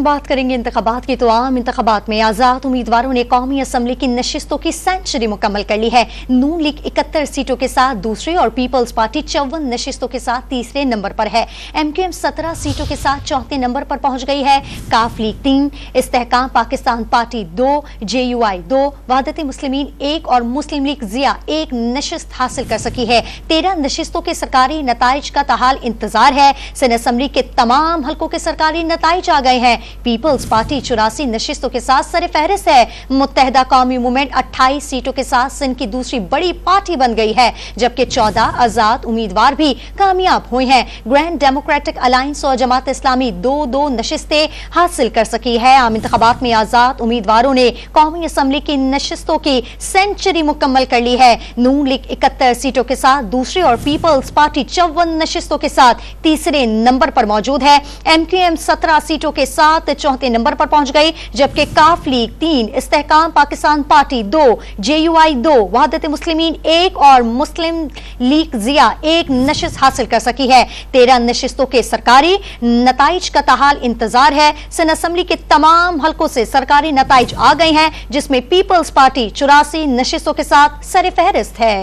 बात करेंगे इंतखाबात की तो आम इंतखाबात में आजाद उम्मीदवारों ने कौमी असम्बली की नशिस्तों की सेंचुरी मुकम्मल कर ली है। नून लीग 71 सीटों के साथ दूसरे और पीपल्स पार्टी 54 नशिस्तों के साथ तीसरे नंबर पर है। MQM 17 सीटों के साथ चौथे नंबर पर पहुंच गई है। काफ लीग 3, इस्तेहकाम पाकिस्तान पार्टी 2, JUI 2, वहदत मुस्लिमीन 1 और मुस्लिम लीग जिया 1 नशिस्त हासिल कर सकी है। 13 नशिस्तों के सरकारी नताइज का ताहाल इंतजार है। सिंध असम्बली के तमाम हल्कों के सरकारी नताइज आ गए हैं। पीपल्स पार्टी 84 नशिस्तों के साथ सरे फहरिस्त है। मुत्तहदा कौमी मूवमेंट 28 सीटों के साथ सिंध की दूसरी बड़ी पार्टी बन गई है, जबकि 14 आजाद उम्मीदवार भी कामयाब हुए हैं। ग्रैंड डेमोक्रेटिक अलायंस और जमात इस्लामी 2-2 नशिस्तें हासिल कर सकी है। आम इंतखाबात में आजाद उम्मीदवारों ने कौमी असम्बली की नशिस्तों की सेंचुरी मुकम्मल कर ली है। नून लीग 71 सीटों के साथ दूसरे और पीपल्स पार्टी 54 नशिस्तों के साथ तीसरे नंबर पर मौजूद है। MQM 17 सीटों के साथ चौथे नंबर पर पहुंच गई, जबकि काफ लीग 3, इस्तेहकाम पाकिस्तान पार्टी 2, JUI 2, वहदत मुस्लिमीन 1 और मुस्लिम लीग जिया 1 नशिस्त हासिल कर सकी है। 13 नशिस्तों के सरकारी नताइज का ताहाल इंतजार है। सिंध असम्बली के तमाम हल्कों से सरकारी नताइज आ गए हैं, जिसमें पीपल्स पार्टी 84 नशिस्तों के साथ सरे फहरिस्त है।